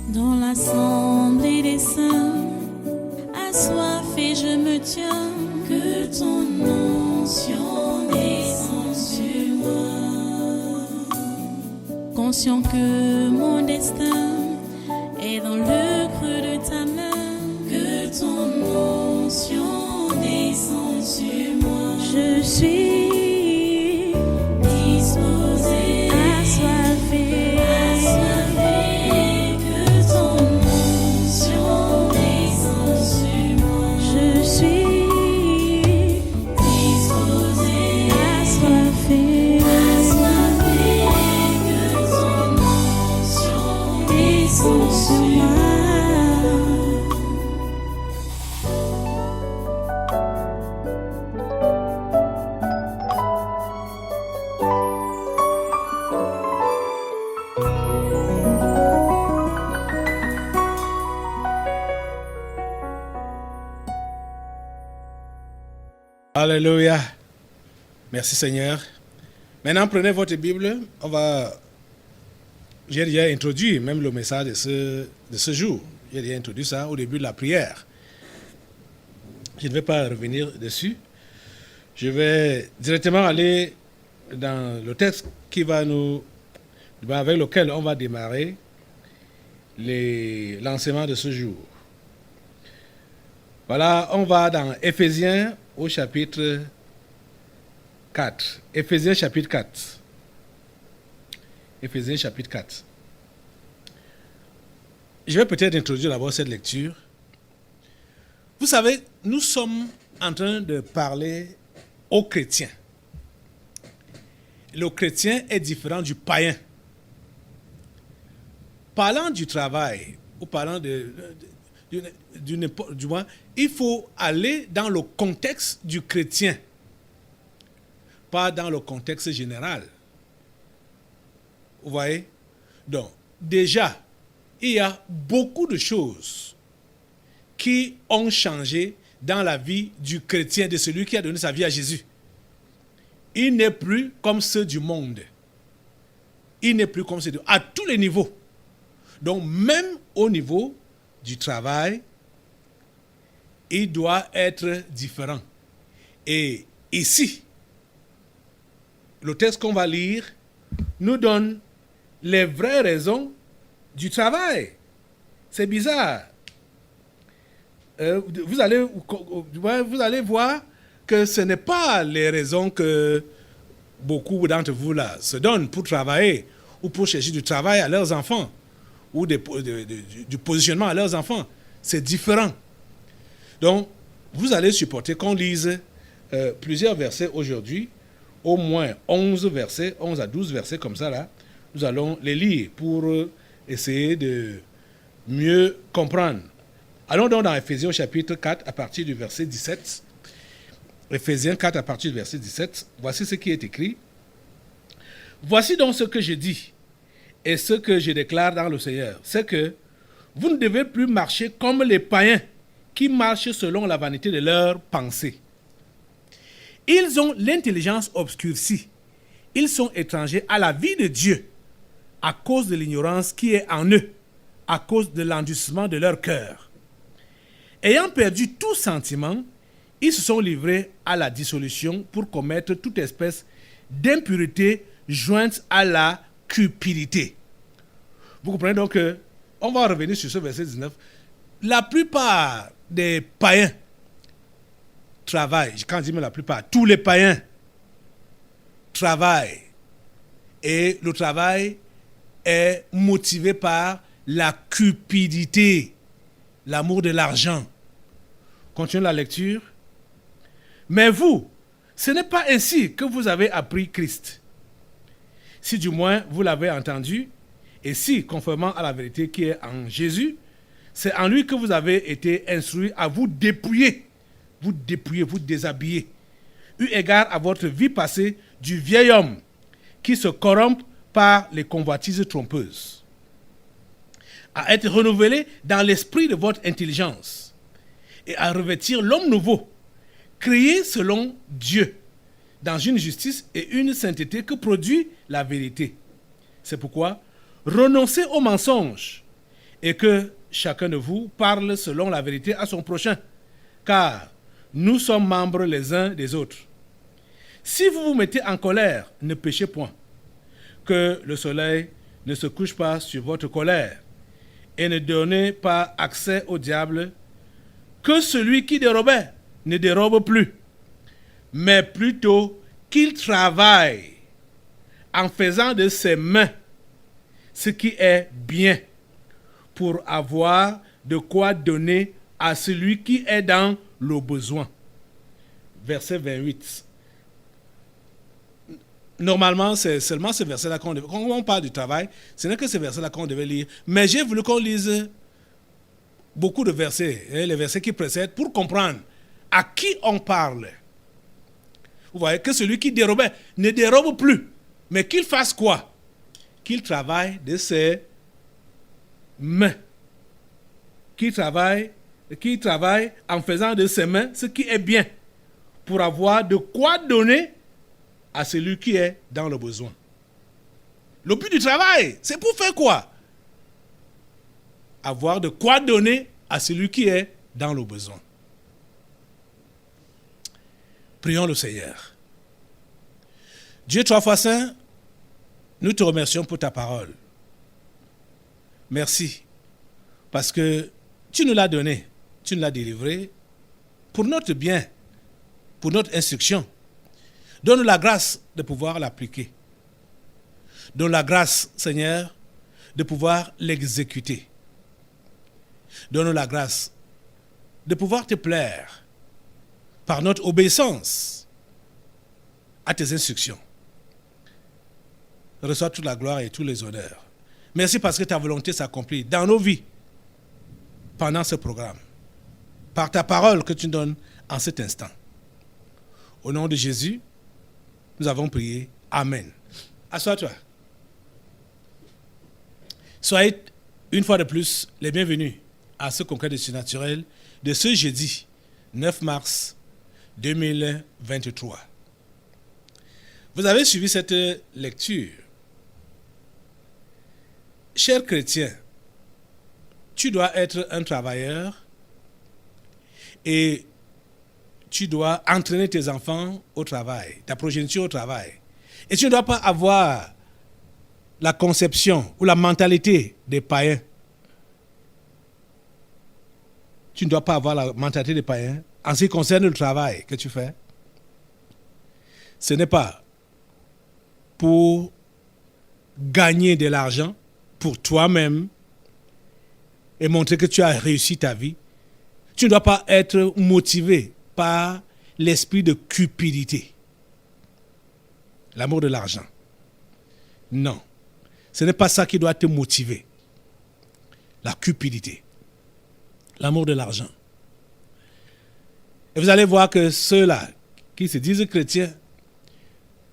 Dans l'assemblée des saints, assoiffé je me tiens, que ton onction descende sur moi. Conscient que mon destin est dans le creux de ta main, que ton onction descende sur moi. Je suis disposé, assoiffé, que ton onction descende sur moi. Je suis disposé, assoiffé, que ton onction descende sur moi. Alléluia. Merci Seigneur. Maintenant, prenez votre Bible. J'ai déjà introduit même le message de ce jour. J'ai déjà introduit ça au début de la prière. Je ne vais pas revenir dessus. Je vais directement aller dans le texte avec lequel on va démarrer l'enseignement de ce jour. Voilà, on va dans Éphésiens au chapitre 4. Éphésiens chapitre 4. Éphésiens chapitre 4. Je vais peut-être introduire d'abord cette lecture. Vous savez, nous sommes en train de parler aux chrétiens. Le chrétien est différent du païen. Parlant du travail, ou parlant du moins, il faut aller dans le contexte du chrétien, pas dans le contexte général. Vous voyez? Donc, déjà, il y a beaucoup de choses qui ont changé dans la vie du chrétien, de celui qui a donné sa vie à Jésus. Il n'est plus comme ceux du monde. Il n'est plus comme ceux à tous les niveaux. Donc, même au niveau du travail, il doit être différent. Et ici, le texte qu'on va lire nous donne les vraies raisons du travail. C'est bizarre. Vous allez voir que ce n'est pas les raisons que beaucoup d'entre vous là se donnent pour travailler ou pour chercher du travail à leurs enfants ou du positionnement à leurs enfants. C'est différent. Donc, vous allez supporter qu'on lise plusieurs versets aujourd'hui, au moins 11 versets, 11 à 12 versets comme ça là. Nous allons les lire pour essayer de mieux comprendre. Allons donc dans Éphésiens chapitre 4 à partir du verset 17. Éphésiens 4 à partir du verset 17. Voici ce qui est écrit. Voici donc ce que je dis et ce que je déclare dans le Seigneur. C'est que vous ne devez plus marcher comme les païens qui marchent selon la vanité de leurs pensées. Ils ont l'intelligence obscurcie. Ils sont étrangers à la vie de Dieu à cause de l'ignorance qui est en eux, à cause de l'endurcissement de leur cœur. Ayant perdu tout sentiment, ils se sont livrés à la dissolution pour commettre toute espèce d'impureté jointe à la cupidité. Vous comprenez donc que, on va revenir sur ce verset 19, la plupart des païens travaillent, quand je dis la plupart, tous les païens travaillent. Et le travail est motivé par la cupidité, l'amour de l'argent. Continuons la lecture. Mais vous, ce n'est pas ainsi que vous avez appris Christ. Si du moins vous l'avez entendu, et si, conformément à la vérité qui est en Jésus, c'est en lui que vous avez été instruits à vous dépouiller, vous déshabiller, eu égard à votre vie passée du vieil homme qui se corrompt par les convoitises trompeuses, à être renouvelé dans l'esprit de votre intelligence et à revêtir l'homme nouveau, créé selon Dieu, dans une justice et une sainteté que produit la vérité. C'est pourquoi renoncez aux mensonges et que chacun de vous parle selon la vérité à son prochain, car nous sommes membres les uns des autres. Si vous vous mettez en colère, ne péchez point, que le soleil ne se couche pas sur votre colère, et ne donnez pas accès au diable, que celui qui dérobait ne dérobe plus, mais plutôt qu'il travaille en faisant de ses mains ce qui est bien, pour avoir de quoi donner à celui qui est dans le besoin. Verset 28. Normalement, c'est seulement ce verset-là qu'on devait... Quand on parle du travail, ce n'est que ce verset-là qu'on devait lire. Mais j'ai voulu qu'on lise beaucoup de versets, les versets qui précèdent, pour comprendre à qui on parle. Vous voyez, que celui qui dérobait ne dérobe plus, mais qu'il fasse quoi? Qu'il travaille de ses mains. Qu'il travaille en faisant de ses mains ce qui est bien, pour avoir de quoi donner à celui qui est dans le besoin. Le but du travail, c'est pour faire quoi? Avoir de quoi donner à celui qui est dans le besoin. Prions le Seigneur. Dieu trois fois saint, nous te remercions pour ta parole. Merci, parce que tu nous l'as donné, tu nous l'as délivré pour notre bien, pour notre instruction. Donne-nous la grâce de pouvoir l'appliquer. Donne la grâce, Seigneur, de pouvoir l'exécuter. Donne-nous la grâce de pouvoir te plaire par notre obéissance à tes instructions. Reçois toute la gloire et tous les honneurs. Merci parce que ta volonté s'accomplit dans nos vies pendant ce programme, par ta parole que tu nous donnes en cet instant. Au nom de Jésus, nous avons prié. Amen. Assois-toi. Soyez une fois de plus les bienvenus à ce congrès de surnaturel de ce jeudi 9 mars 2023. Vous avez suivi cette lecture. Cher chrétien, tu dois être un travailleur et tu dois entraîner tes enfants au travail, ta progéniture au travail. Et tu ne dois pas avoir la conception ou la mentalité des païens. Tu ne dois pas avoir la mentalité des païens en ce qui concerne le travail que tu fais. Ce n'est pas pour gagner de l'argent pour toi-même et montrer que tu as réussi ta vie. Tu ne dois pas être motivé par l'esprit de cupidité. L'amour de l'argent. Non. Ce n'est pas ça qui doit te motiver. La cupidité. L'amour de l'argent. Et vous allez voir que ceux-là qui se disent chrétiens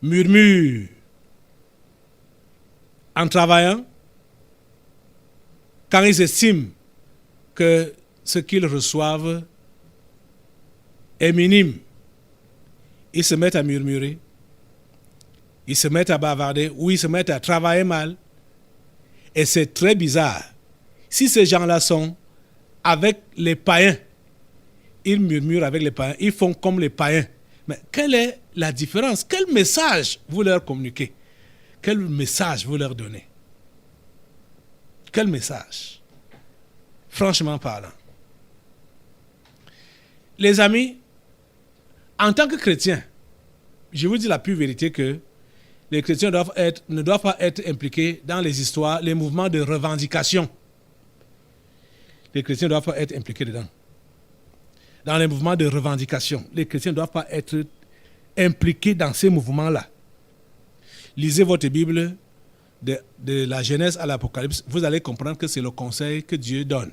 murmurent en travaillant quand ils estiment que ce qu'ils reçoivent est minime. Ils se mettent à murmurer, ils se mettent à bavarder ou ils se mettent à travailler mal. Et c'est très bizarre. Si ces gens-là sont avec les païens, ils murmurent avec les païens, ils font comme les païens. Mais quelle est la différence? Quel message vous leur communiquez? Quel message vous leur donnez? Quel message? Franchement parlant. Les amis, en tant que chrétiens, je vous dis la pure vérité que les chrétiens ne doivent pas être impliqués dans les histoires, les mouvements de revendication. Les chrétiens ne doivent pas être impliqués dedans. Dans les mouvements de revendication, les chrétiens ne doivent pas être impliqués dans ces mouvements-là. Lisez votre Bible de la Genèse à l'Apocalypse, vous allez comprendre que c'est le conseil que Dieu donne.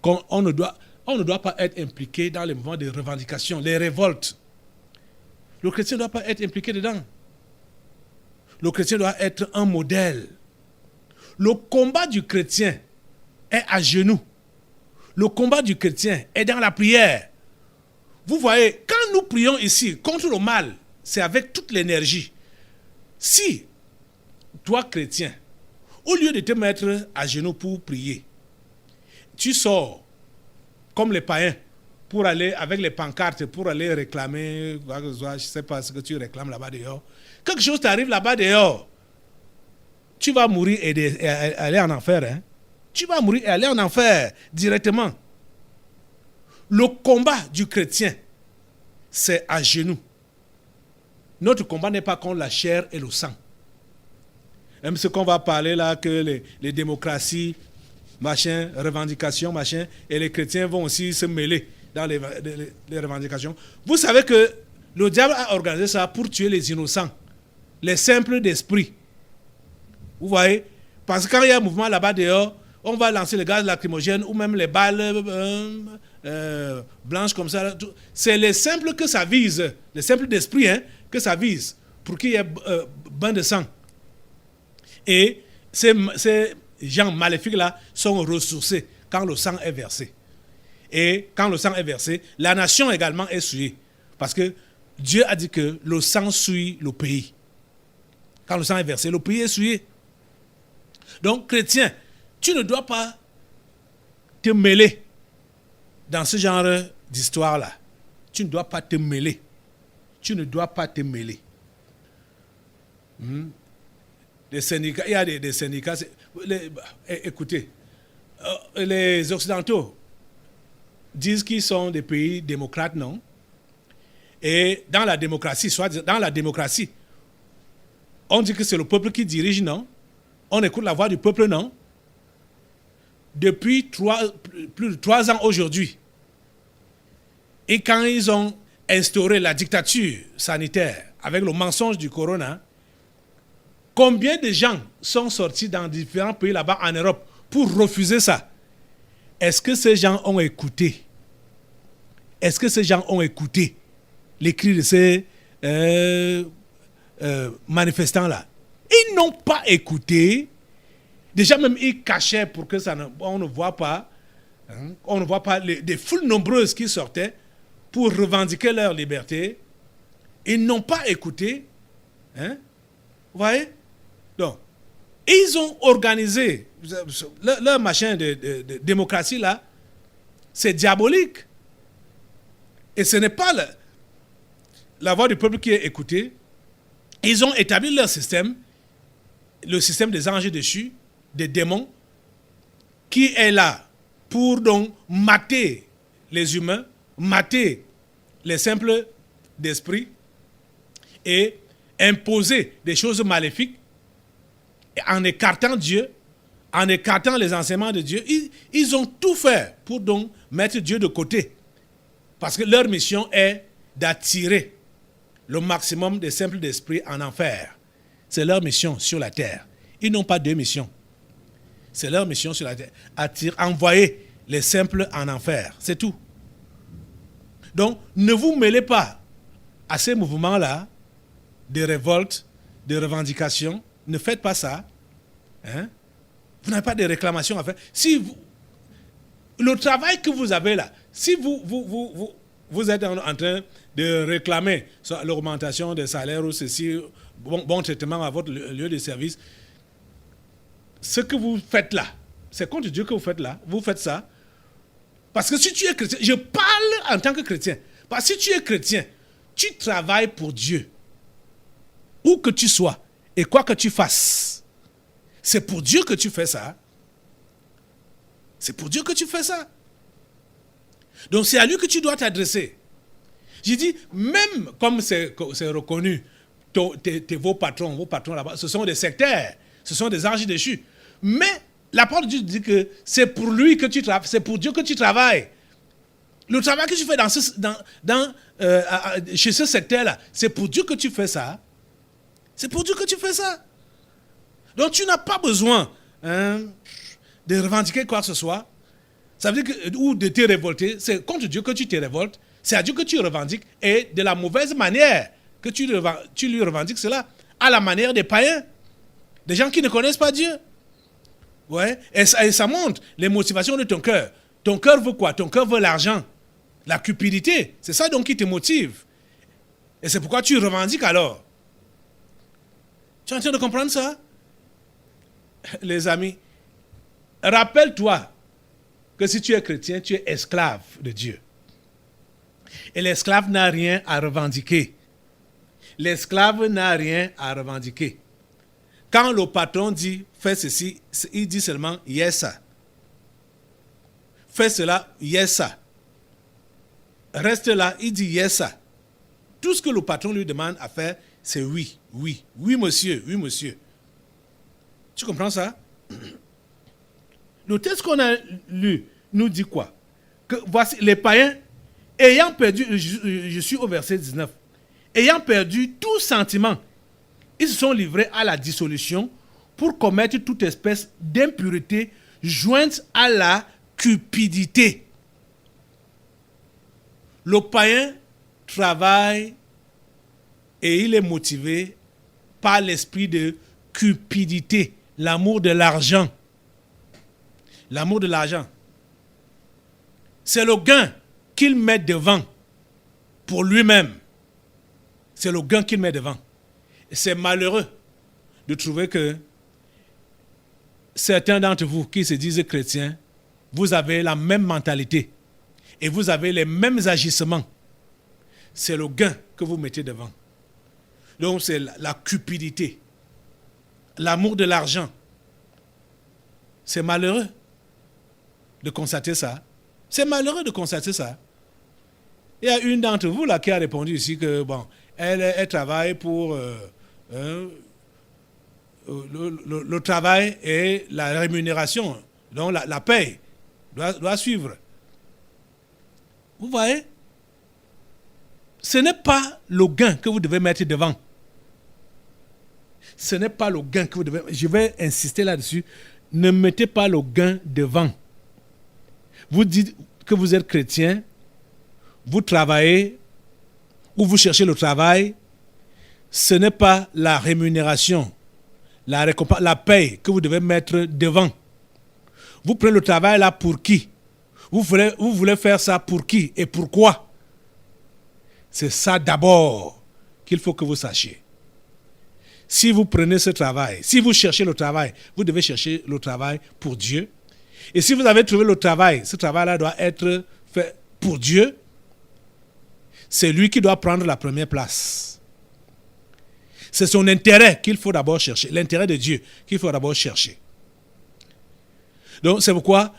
On ne doit pas être impliqué dans les mouvements de revendication, les révoltes. Le chrétien ne doit pas être impliqué dedans. Le chrétien doit être un modèle. Le combat du chrétien est à genoux. Le combat du chrétien est dans la prière. Vous voyez, quand nous prions ici contre le mal, c'est avec toute l'énergie. Si toi, chrétien, Au lieu de te mettre à genoux pour prier, tu sors comme les païens pour aller avec les pancartes, pour aller réclamer, je ne sais pas ce que tu réclames là-bas dehors. Quelque chose t'arrive là-bas dehors. Tu vas mourir et aller en enfer. Hein? Tu vas mourir et aller en enfer directement. Le combat du chrétien, c'est à genoux. Notre combat n'est pas contre la chair et le sang. Même ce qu'on va parler là, que les démocraties, machin, revendications, machin, et les chrétiens vont aussi se mêler dans les revendications. Vous savez que le diable a organisé ça pour tuer les innocents, les simples d'esprit. Vous voyez? Parce que quand il y a un mouvement là-bas dehors, on va lancer le gaz lacrymogène ou même les balles blanches comme ça. C'est les simples que ça vise, les simples d'esprit hein, que ça vise, pour qu'il y ait bain de sang. Et ces gens maléfiques-là sont ressourcés quand le sang est versé. Et quand le sang est versé, la nation également est souillée. Parce que Dieu a dit que le sang souille le pays. Quand le sang est versé, le pays est souillé. Donc, chrétien, tu ne dois pas te mêler dans ce genre d'histoire-là. Tu ne dois pas te mêler. Tu ne dois pas te mêler. Les syndicats, il y a des syndicats. Écoutez, les Occidentaux disent qu'ils sont des pays démocrates, non? Et dans la démocratie, on dit que c'est le peuple qui dirige, non? On écoute la voix du peuple, non? Depuis plus de 3 ans aujourd'hui, et quand ils ont instauré la dictature sanitaire avec le mensonge du corona, combien de gens sont sortis dans différents pays là-bas en Europe pour refuser ça? Est-ce que ces gens ont écouté? Est-ce que ces gens ont écouté les cris de ces manifestants-là? Ils n'ont pas écouté. Déjà même, ils cachaient pour que on ne voit pas. Hein, on ne voit pas des foules nombreuses qui sortaient pour revendiquer leur liberté. Ils n'ont pas écouté. Hein, vous voyez? Donc, ils ont organisé leur machin de démocratie là. C'est diabolique. Et ce n'est pas la voix du peuple qui est écoutée. Ils ont établi leur système, le système des anges déchus, des démons, qui est là pour donc mater les humains, mater les simples d'esprit et imposer des choses maléfiques en écartant Dieu, en écartant les enseignements de Dieu. Ils ont tout fait pour donc mettre Dieu de côté. Parce que leur mission est d'attirer le maximum des simples d'esprit en enfer. C'est leur mission sur la terre. Ils n'ont pas deux missions. C'est leur mission sur la terre. Envoyer les simples en enfer. C'est tout. Donc, ne vous mêlez pas à ces mouvements-là de révolte, de revendication. Ne faites pas ça. Hein? Vous n'avez pas de réclamations à faire. Le travail que vous avez là, si vous êtes en train de réclamer l'augmentation des salaires ou ceci, bon traitement à votre lieu de service, ce que vous faites là, c'est contre Dieu que vous faites là. Vous faites ça. Parce que si tu es chrétien, je parle en tant que chrétien. Parce que si tu es chrétien, tu travailles pour Dieu. Où que tu sois et quoi que tu fasses, c'est pour Dieu que tu fais ça. C'est pour Dieu que tu fais ça. Donc c'est à lui que tu dois t'adresser. J'ai dit, même comme c'est reconnu, vos patrons là-bas, ce sont des sectaires, ce sont des anges déchus. Mais la parole de Dieu dit que c'est pour lui que tu travailles, c'est pour Dieu que tu travailles. Le travail que tu fais chez ce secteur-là, c'est pour Dieu que tu fais ça. C'est pour Dieu que tu fais ça. Donc tu n'as pas besoin de revendiquer quoi que ce soit. Ça veut dire ou de te révolter. C'est contre Dieu que tu te révoltes. C'est à Dieu que tu revendiques. Et de la mauvaise manière que tu lui revendiques cela, à la manière des païens. Des gens qui ne connaissent pas Dieu. Ouais. Et ça montre les motivations de ton cœur. Ton cœur veut quoi? Ton cœur veut l'argent. La cupidité. C'est ça donc qui te motive. Et c'est pourquoi tu revendiques alors. Tu es en train de comprendre ça? les amis, rappelle-toi que si tu es chrétien, tu es esclave de Dieu. Et l'esclave n'a rien à revendiquer. L'esclave n'a rien à revendiquer. Quand le patron dit « fais ceci », il dit seulement « yes sir ». Fais cela, yes sir. Reste là, il dit yes sir. Tout ce que le patron lui demande à faire, c'est oui, oui, oui monsieur, oui monsieur. Tu comprends ça? Le texte qu'on a lu nous dit quoi? Que voici les païens, ayant perdu, je suis au verset 19, ayant perdu tout sentiment, ils se sont livrés à la dissolution pour commettre toute espèce d'impureté jointe à la cupidité. Le païen travaille et il est motivé par l'esprit de cupidité, l'amour de l'argent. L'amour de l'argent. C'est le gain qu'il met devant pour lui-même. C'est le gain qu'il met devant. Et c'est malheureux de trouver que certains d'entre vous qui se disent chrétiens, vous avez la même mentalité et vous avez les mêmes agissements. C'est le gain que vous mettez devant. Donc c'est la cupidité, l'amour de l'argent. C'est malheureux de constater ça. C'est malheureux de constater ça. Il y a une d'entre vous là qui a répondu ici que bon, elle travaille pour le travail et la rémunération, donc la paye doit suivre. Vous voyez? Ce n'est pas le gain que vous devez mettre devant. Ce n'est pas le gain que vous devez... Je vais insister là-dessus. Ne mettez pas le gain devant. Vous dites que vous êtes chrétien, vous travaillez ou vous cherchez le travail. Ce n'est pas la rémunération, la récompense, la paye que vous devez mettre devant. Vous prenez le travail là pour qui? Vous voulez faire ça pour qui et pourquoi? C'est ça d'abord qu'il faut que vous sachiez. Si vous prenez ce travail, si vous cherchez le travail, vous devez chercher le travail pour Dieu. Et si vous avez trouvé le travail, ce travail-là doit être fait pour Dieu. C'est lui qui doit prendre la première place. C'est son intérêt qu'il faut d'abord chercher, l'intérêt de Dieu qu'il faut d'abord chercher. Donc c'est pourquoi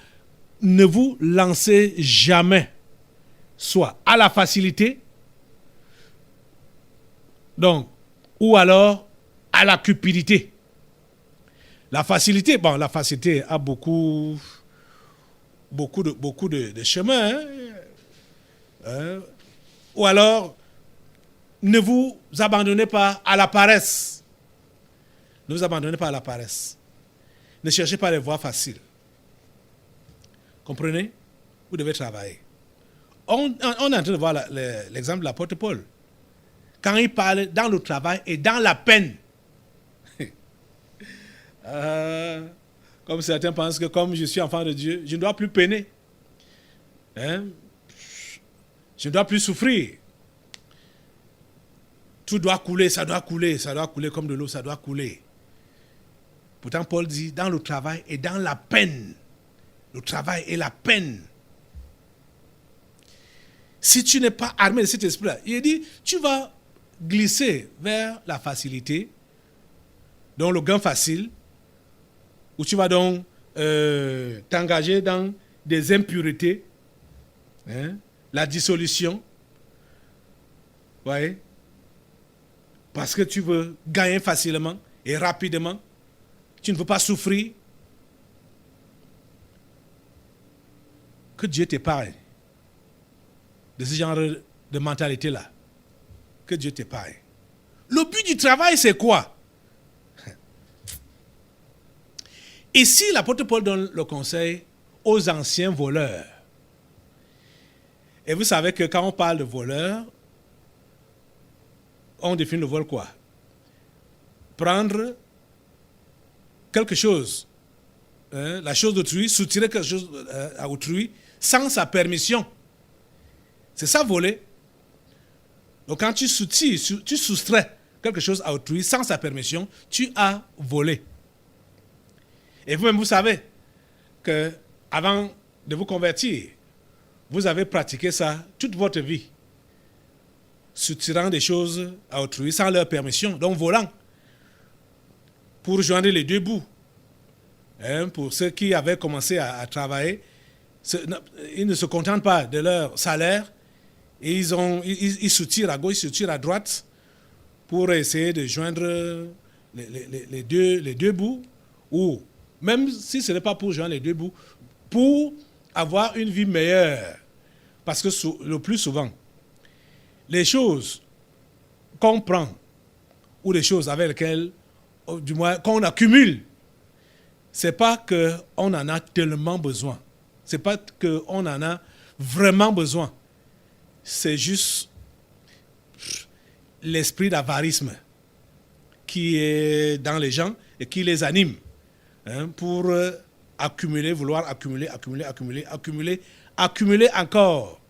ne vous lancez jamais soit à la facilité, donc, ou alors à la cupidité. La facilité a beaucoup de chemins. Ou alors, ne vous abandonnez pas à la paresse. Ne vous abandonnez pas à la paresse. Ne cherchez pas les voies faciles. Comprenez? Vous devez travailler. On est en train de voir l'exemple de l'apôtre Paul. Quand il parle dans le travail et dans la peine. Comme certains pensent que comme je suis enfant de Dieu, je ne dois plus peiner. Je ne dois plus souffrir. Tout doit couler, ça doit couler comme de l'eau, ça doit couler. Pourtant, Paul dit, dans le travail et dans la peine. Le travail et la peine. Si tu n'es pas armé de cet esprit-là, il dit, tu vas glisser vers la facilité, donc le gain facile, où tu vas donc t'engager dans des impuretés, la dissolution, voyez, parce que tu veux gagner facilement et rapidement, tu ne veux pas souffrir. Que Dieu t'épargne de ce genre de mentalité-là. Que Dieu t'épargne. Le but du travail, c'est quoi? Ici, l'apôtre Paul donne le conseil aux anciens voleurs. Et vous savez que quand on parle de voleur, on définit le vol quoi? Prendre quelque chose, la chose d'autrui, soutirer quelque chose à autrui sans sa permission. C'est ça voler. Donc quand tu soustrais quelque chose à autrui sans sa permission, tu as volé. Et vous-même, vous savez que avant de vous convertir, vous avez pratiqué ça toute votre vie, soutirant des choses à autrui sans leur permission, donc volant, pour joindre les deux bouts. Pour ceux qui avaient commencé à travailler, ils ne se contentent pas de leur salaire et ils soutirent à gauche, ils soutirent à droite pour essayer de joindre les deux bouts, ou même si ce n'est pas pour joindre les deux bouts, pour avoir une vie meilleure. Parce que le plus souvent, les choses qu'on prend ou les choses avec lesquelles, du moins qu'on accumule, c'est pas qu'on en a tellement besoin. C'est pas qu'on en a vraiment besoin. C'est juste l'esprit d'avarisme qui est dans les gens et qui les anime pour accumuler, vouloir accumuler encore.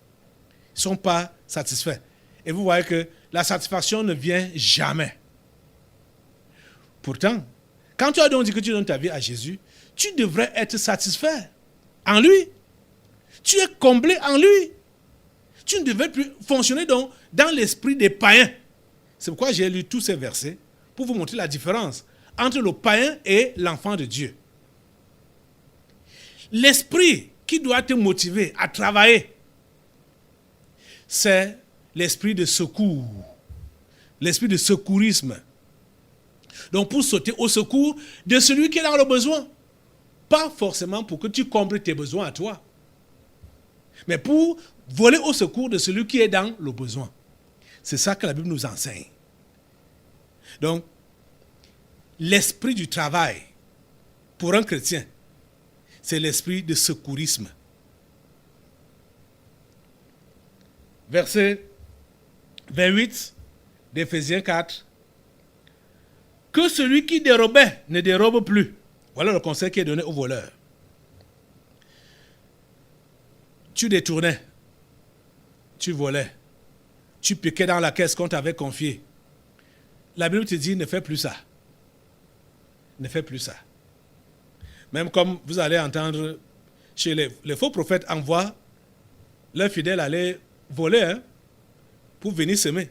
Ils ne sont pas satisfaits. Et vous voyez que la satisfaction ne vient jamais. Pourtant, quand tu as donc dit que tu donnes ta vie à Jésus, tu devrais être satisfait en lui. Tu es comblé en lui. Tu ne devrais plus fonctionner donc dans l'esprit des païens. C'est pourquoi j'ai lu tous ces versets pour vous montrer la différence entre le païen et l'enfant de Dieu. L'esprit qui doit te motiver à travailler, c'est l'esprit de secours, l'esprit de secourisme. Donc pour sauter au secours de celui qui est dans le besoin. Pas forcément pour que tu combles tes besoins à toi, mais pour voler au secours de celui qui est dans le besoin. C'est ça que la Bible nous enseigne. Donc, l'esprit du travail, pour un chrétien, c'est l'esprit de secourisme. Verset 28 d'Éphésiens 4. Que celui qui dérobait ne dérobe plus. Voilà le conseil qui est donné aux voleurs. Tu détournais, tu volais, tu piquais dans la caisse qu'on t'avait confiée. La Bible te dit, ne fais plus ça. Ne fais plus ça. Même comme vous allez entendre, chez les faux prophètes envoient leurs fidèles aller voler pour venir semer.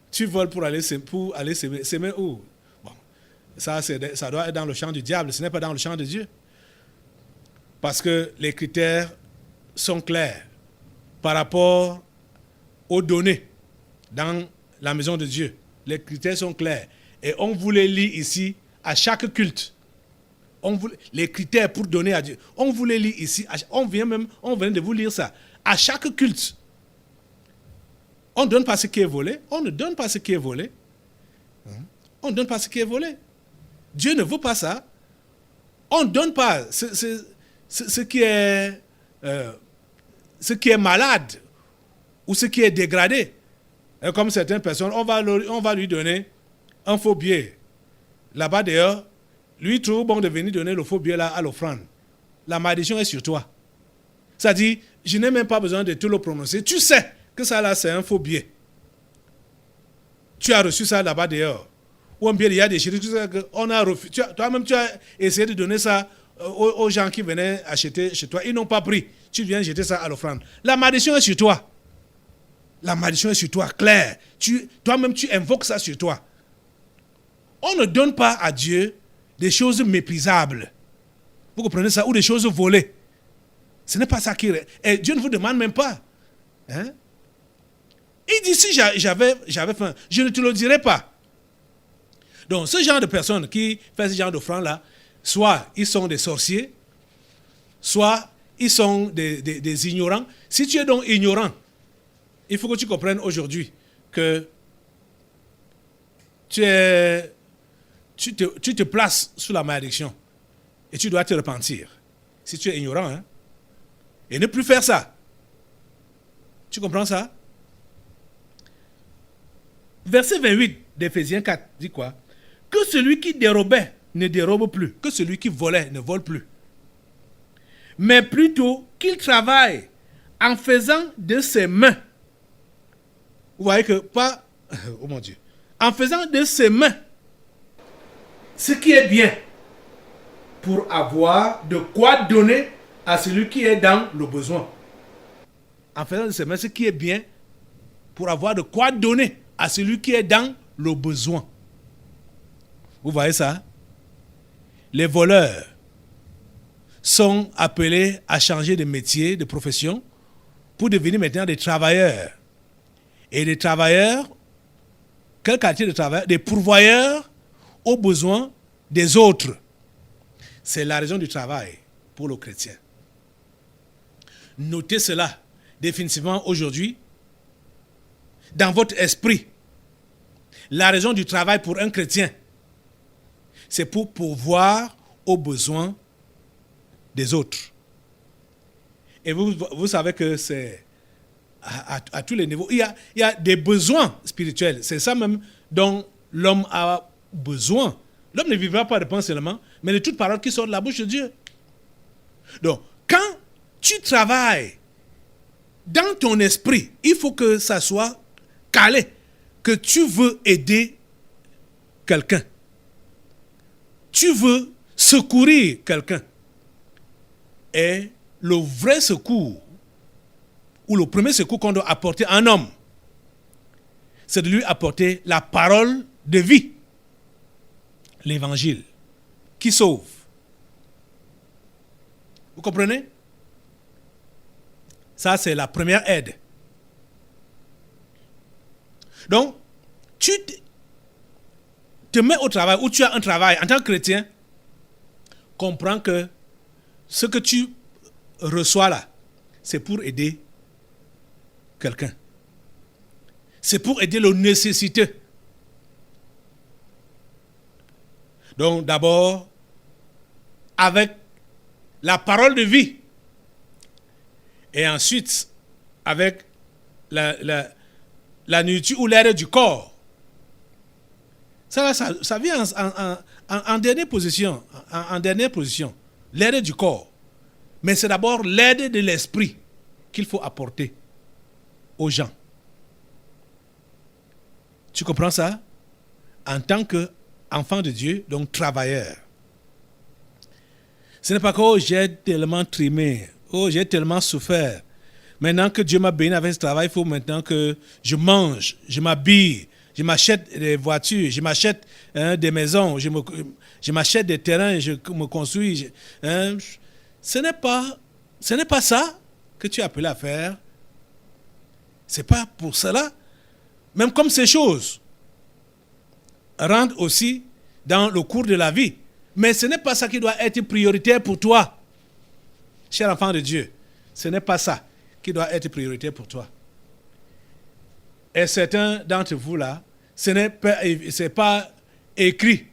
Tu voles pour aller semer. Semer où? Bon, ça doit être dans le champ du diable, ce n'est pas dans le champ de Dieu. Parce que les critères sont clairs par rapport aux données dans la maison de Dieu. Les critères sont clairs. Et on vous les lit ici à chaque culte. Les critères pour donner à Dieu. On vous les lit ici. On vient de vous lire ça. À chaque culte. On ne donne pas ce qui est volé. On ne donne pas ce qui est volé. On ne donne pas ce qui est volé. Dieu ne veut pas ça. On ne donne pas ce qui est malade ou ce qui est dégradé. Et comme certaines personnes, on va lui donner un faux billet. Là-bas d'ailleurs, lui trouve bon de venir donner le faux billet là à l'offrande. La malédiction est sur toi. Ça dit, je n'ai même pas besoin de te le prononcer. Tu sais que ça là c'est un faux billet. Tu as reçu ça là-bas d'ailleurs. Ou bien il y a des chéris qu'on a refusé. Toi-même tu as essayé de donner ça aux gens qui venaient acheter chez toi. Ils n'ont pas pris. Tu viens jeter ça à l'offrande. La malédiction est sur toi. La malédiction est sur toi, clair. Toi-même tu invoques ça sur toi. On ne donne pas à Dieu des choses méprisables. Vous comprenez ça? Ou des choses volées. Ce n'est pas ça qui... Et Dieu ne vous demande même pas. Il dit, si j'avais faim, je ne te le dirais pas. Donc, ce genre de personnes qui font ce genre d'offrande-là, soit ils sont des sorciers, soit ils sont des ignorants. Si tu es donc ignorant, il faut que tu comprennes aujourd'hui que tu te places sous la malédiction et tu dois te repentir. Si tu es ignorant, et ne plus faire ça. Tu comprends ça? Verset 28 d'Éphésiens 4 dit quoi? Que celui qui dérobait ne dérobe plus, que celui qui volait ne vole plus. Mais plutôt qu'il travaille en faisant de ses mains. Vous voyez que pas... Oh mon Dieu. en faisant de ses mains ce qui est bien pour avoir de quoi donner à celui qui est dans le besoin. En faisant de ses mains ce qui est bien pour avoir de quoi donner à celui qui est dans le besoin. Vous voyez ça? Les voleurs sont appelés à changer de métier, de profession, pour devenir maintenant des travailleurs. Et des travailleurs, quel quartier de travail? Des pourvoyeurs aux besoins des autres. C'est la raison du travail pour le chrétien. Notez cela définitivement aujourd'hui dans votre esprit. La raison du travail pour un chrétien, c'est pour pourvoir aux besoins des autres. Et vous savez que c'est à tous les niveaux. Il y a des besoins spirituels. C'est ça même dont l'homme a besoin. L'homme ne vivra pas de pain seulement, mais de toute parole qui sort de la bouche de Dieu. Donc, quand tu travailles dans ton esprit, il faut que ça soit calé, que tu veux aider quelqu'un. Tu veux secourir quelqu'un. Et le vrai secours, ou le premier secours qu'on doit apporter à un homme, c'est de lui apporter la parole de vie, l'évangile, qui sauve. Vous comprenez? Ça, c'est la première aide. Donc, tu te mets au travail, ou tu as un travail en tant que chrétien, comprends que ce que tu reçois là, c'est pour aider quelqu'un. C'est pour aider le nécessiteux. Donc d'abord, avec la parole de vie, et ensuite avec la nourriture ou l'air du corps. Ça vient en dernière position, en dernière position, l'aide du corps. Mais c'est d'abord l'aide de l'esprit qu'il faut apporter aux gens. Tu comprends ça? En tant qu'enfant de Dieu, donc travailleur. Ce n'est pas que oh, j'ai tellement trimé, oh, j'ai tellement souffert. Maintenant que Dieu m'a béni avec ce travail, il faut maintenant que je mange, je m'habille, je m'achète des voitures, je m'achète des maisons, je m'achète des terrains, je me construis. Ce n'est pas ça que tu es appelé à faire. Ce n'est pas pour cela. Même comme ces choses rentrent aussi dans le cours de la vie. Mais ce n'est pas ça qui doit être prioritaire pour toi, cher enfant de Dieu. Ce n'est pas ça qui doit être prioritaire pour toi. Et certains d'entre vous là, ce n'est pas écrit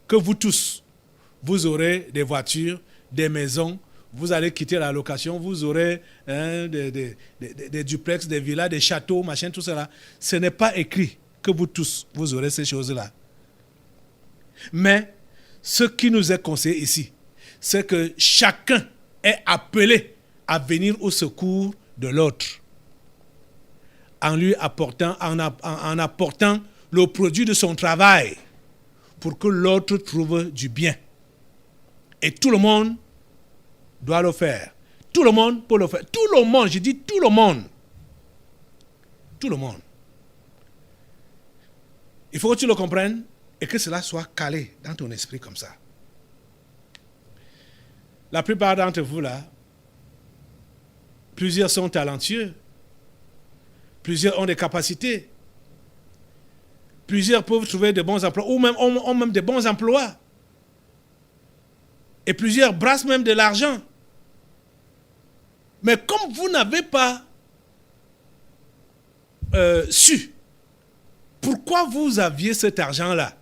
que vous tous, vous aurez des voitures, des maisons, vous allez quitter la location, vous aurez des duplex, des villas, des châteaux, machin, tout cela. Ce n'est pas écrit que vous tous, vous aurez ces choses-là. Mais ce qui nous est conseillé ici, c'est que chacun est appelé à venir au secours de l'autre en lui apportant, en apportant le produit de son travail pour que l'autre trouve du bien. Et tout le monde doit le faire. Tout le monde peut le faire. Tout le monde, je dis tout le monde. Tout le monde. Il faut que tu le comprennes et que cela soit calé dans ton esprit comme ça. La plupart d'entre vous là, plusieurs sont talentueux, plusieurs ont des capacités, plusieurs peuvent trouver de bons emplois, ou même ont même de bons emplois. Et plusieurs brassent même de l'argent. Mais comme vous n'avez pas su pourquoi vous aviez cet argent-là,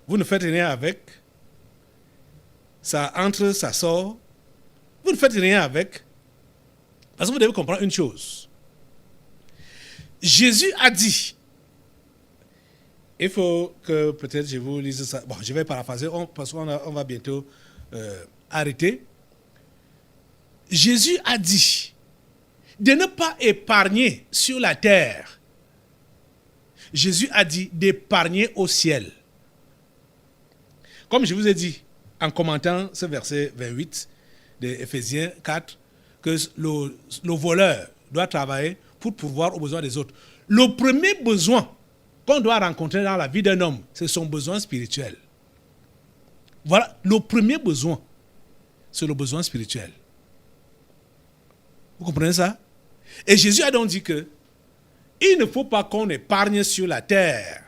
vous ne faites rien avec. Ça entre, ça sort. Vous ne faites rien avec. Parce que vous devez comprendre une chose. Jésus a dit, il faut que peut-être je vous lise ça. Bon, je vais paraphraser parce qu'on va bientôt arrêter. Jésus a dit de ne pas épargner sur la terre Jésus a dit d'épargner au ciel. Comme je vous ai dit en commentant ce verset 28 d'Éphésiens 4, que le voleur doit travailler pour pourvoir aux besoins des autres. Le premier besoin qu'on doit rencontrer dans la vie d'un homme, c'est son besoin spirituel. Voilà, le premier besoin, c'est le besoin spirituel. Vous comprenez ça? Et Jésus a donc dit que il ne faut pas qu'on épargne sur la terre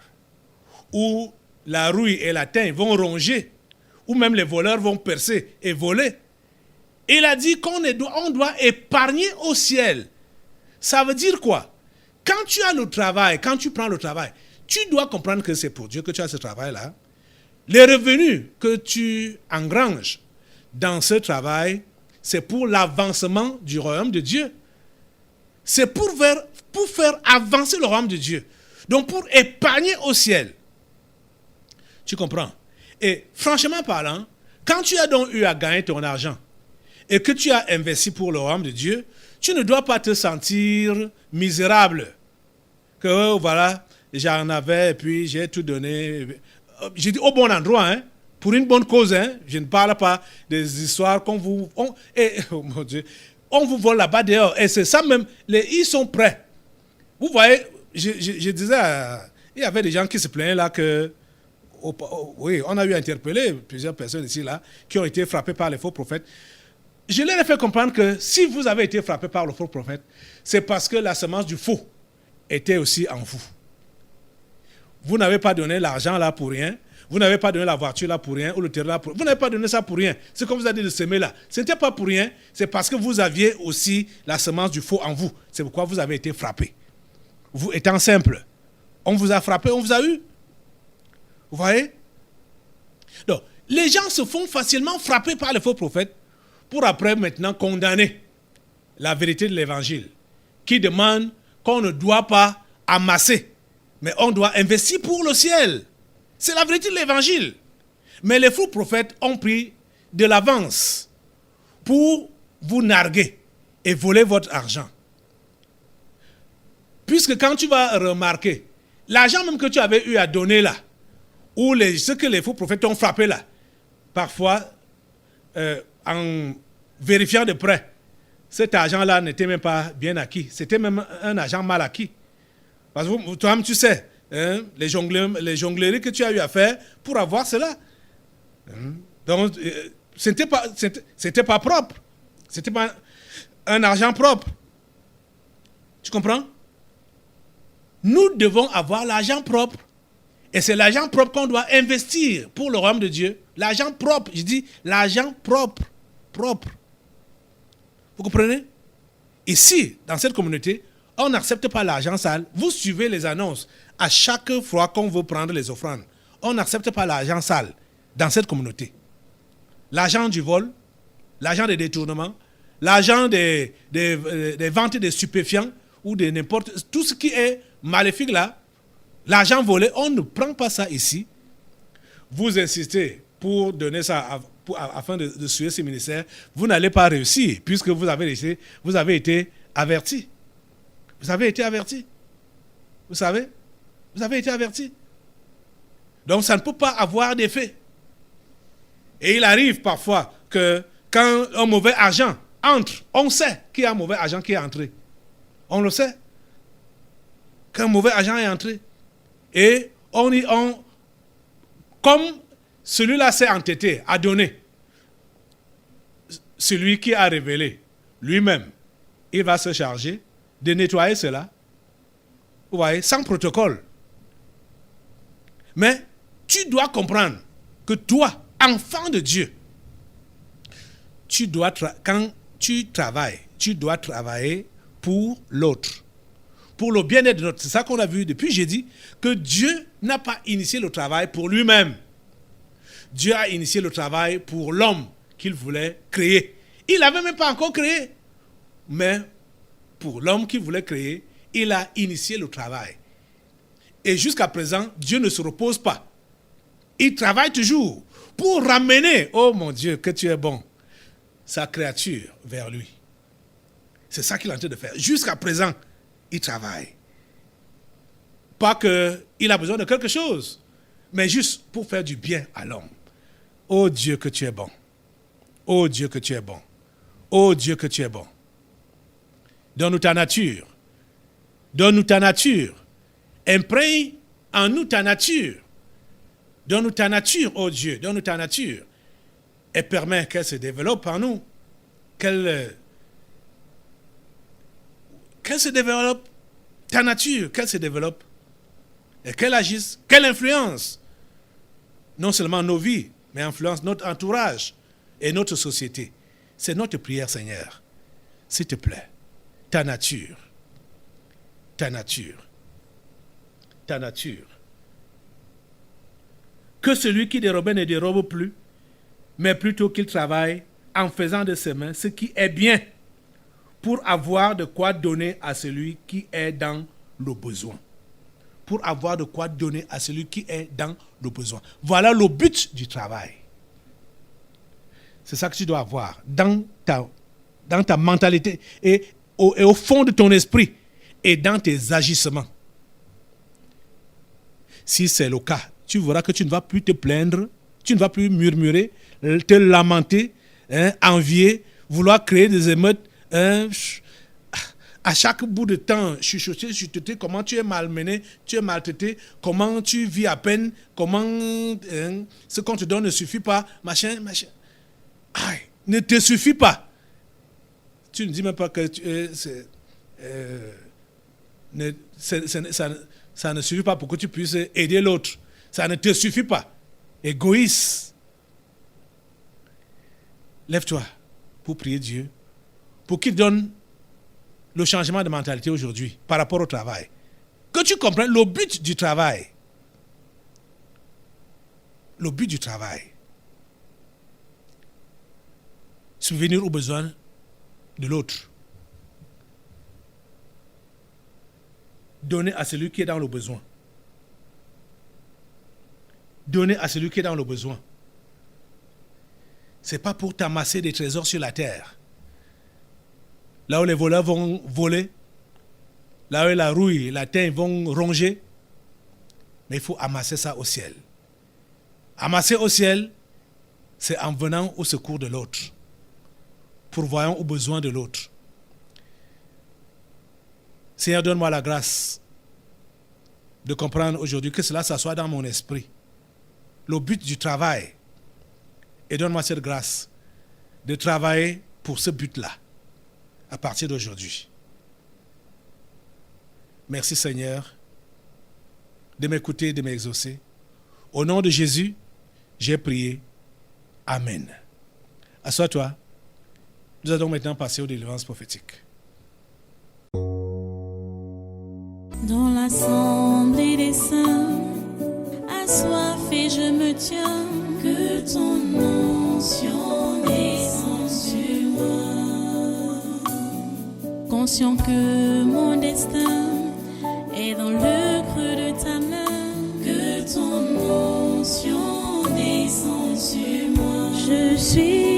où la rouille et la teigne vont ronger, où même les voleurs vont percer et voler. Il a dit qu'on doit épargner au ciel. Ça veut dire quoi? Quand tu as le travail, quand tu prends le travail, tu dois comprendre que c'est pour Dieu que tu as ce travail-là. Les revenus que tu engranges dans ce travail, c'est pour l'avancement du royaume de Dieu. C'est pour faire avancer le royaume de Dieu. Donc pour épargner au ciel. Tu comprends? Et franchement parlant, quand tu as donc eu à gagner ton argent et que tu as investi pour le royaume de Dieu, tu ne dois pas te sentir misérable. Que voilà, j'en avais et puis j'ai tout donné. J'ai dit au bon endroit, hein, pour une bonne cause. Hein. Je ne parle pas des histoires qu'on vous... oh mon Dieu, on vous vole là-bas dehors. Et c'est ça même, ils sont prêts. Vous voyez, je disais, il y avait des gens qui se plaignaient là que... oui, on a eu interpellé plusieurs personnes ici là qui ont été frappées par les faux prophètes. Je leur ai fait comprendre que si vous avez été frappé par le faux prophète, c'est parce que la semence du faux était aussi en vous. Vous n'avez pas donné l'argent là pour rien. Vous n'avez pas donné la voiture là pour rien ou le terrain là pour rien. Vous n'avez pas donné ça pour rien. C'est comme vous avez dit de semer là. Ce n'était pas pour rien. C'est parce que vous aviez aussi la semence du faux en vous. C'est pourquoi vous avez été frappé. Vous étant simple, on vous a frappé, on vous a eu. Vous voyez? Donc, les gens se font facilement frapper par les faux prophètes pour après maintenant condamner la vérité de l'évangile qui demande qu'on ne doit pas amasser, mais on doit investir pour le ciel. C'est la vérité de l'évangile. Mais les faux prophètes ont pris de l'avance pour vous narguer et voler votre argent. Puisque quand tu vas remarquer, l'argent même que tu avais eu à donner là, ou ce que les faux prophètes ont frappé là, parfois, en vérifiant de près, cet argent-là n'était même pas bien acquis. C'était même un argent mal acquis. Parce que toi-même, tu sais, hein, les jongleries que tu as eu à faire pour avoir cela. Donc, c'était pas propre. C'était pas un argent propre. Tu comprends? Nous devons avoir l'argent propre. Et c'est l'argent propre qu'on doit investir pour le royaume de Dieu. L'argent propre, je dis l'argent propre. Propre. Vous comprenez? Ici, dans cette communauté, on n'accepte pas l'argent sale. Vous suivez les annonces à chaque fois qu'on veut prendre les offrandes. On n'accepte pas l'argent sale dans cette communauté. L'argent du vol, l'argent des détournements, l'argent des ventes des stupéfiants ou de n'importe... Tout ce qui est maléfique là, l'argent volé, on ne prend pas ça ici. Vous insistez pour donner ça afin de suivre ces ministères. Vous n'allez pas réussir puisque vous avez été avertis. Vous avez été avertis. Vous savez? Vous avez été avertis. Donc ça ne peut pas avoir d'effet. Et il arrive parfois que quand un mauvais agent entre, on sait qu'il y a un mauvais agent qui est entré. On le sait. Qu'un mauvais agent est entré. Et comme celui-là s'est entêté à donner, celui qui a révélé lui-même, il va se charger de nettoyer cela. Vous voyez, sans protocole. Mais tu dois comprendre que toi, enfant de Dieu, quand tu travailles, tu dois travailler pour l'autre. Pour le bien-être de l'autre. C'est ça qu'on a vu depuis jeudi, que Dieu n'a pas initié le travail pour lui-même. Dieu a initié le travail pour l'homme qu'il voulait créer. Il n'avait même pas encore créé. Mais pour l'homme qu'il voulait créer, il a initié le travail. Et jusqu'à présent, Dieu ne se repose pas. Il travaille toujours pour ramener, oh mon Dieu, que tu es bon, sa créature vers lui. C'est ça qu'il est en train de faire. Jusqu'à présent, il travaille. Pas qu'il a besoin de quelque chose, mais juste pour faire du bien à l'homme. Oh Dieu que tu es bon. Oh Dieu que tu es bon. Oh Dieu que tu es bon. Donne-nous ta nature. Donne-nous ta nature. Imprègne en nous ta nature. Donne-nous ta nature, oh Dieu. Donne-nous ta nature. Et permets qu'elle se développe en nous. Qu'elle se développe. Ta nature, qu'elle se développe. Et qu'elle agisse. Qu'elle influence. Non seulement nos vies, mais influence notre entourage et notre société. C'est notre prière, Seigneur. S'il te plaît. Ta nature. Ta nature. Ta nature. Que celui qui dérobait ne dérobe plus, mais plutôt qu'il travaille en faisant de ses mains ce qui est bien pour avoir de quoi donner à celui qui est dans le besoin. Pour avoir de quoi donner à celui qui est dans le besoin. Voilà le but du travail. C'est ça que tu dois avoir dans ta mentalité et au fond de ton esprit et dans tes agissements. Si c'est le cas, tu verras que tu ne vas plus te plaindre, tu ne vas plus murmurer, te lamenter, envier, vouloir créer des émeutes, à chaque bout de temps, chuchoter comment tu es malmené, tu es maltraité, comment tu vis à peine, comment ce qu'on te donne ne suffit pas, machin. Aïe, ne te suffit pas. Tu ne dis même pas que ça ne suffit pas pour que tu puisses aider l'autre. Ça ne te suffit pas. Égoïste. Lève-toi pour prier Dieu, pour qu'il donne le changement de mentalité aujourd'hui par rapport au travail. Que tu comprennes le but du travail. Le but du travail. Subvenir aux besoins de l'autre. Donner à celui qui est dans le besoin. Donner à celui qui est dans le besoin. Ce n'est pas pour t'amasser des trésors sur la terre. Là où les voleurs vont voler, là où la rouille et la teinte vont ronger, mais il faut amasser ça au ciel. Amasser au ciel, c'est en venant au secours de l'autre, pourvoyant aux besoins de l'autre. Seigneur, donne-moi la grâce de comprendre aujourd'hui que cela s'assoit dans mon esprit. Le but du travail. Et donne-moi cette grâce de travailler pour ce but-là à partir d'aujourd'hui. Merci Seigneur de m'écouter et de m'exaucer. Au nom de Jésus, j'ai prié. Amen. Assois-toi. Nous allons maintenant passer aux délivrances prophétiques. Dans l'assemblée des saints, assoiffé je me tiens, que ton onction descende sur moi. Conscient que mon destin est dans le creux de ta main, que ton onction descende sur moi. Je suis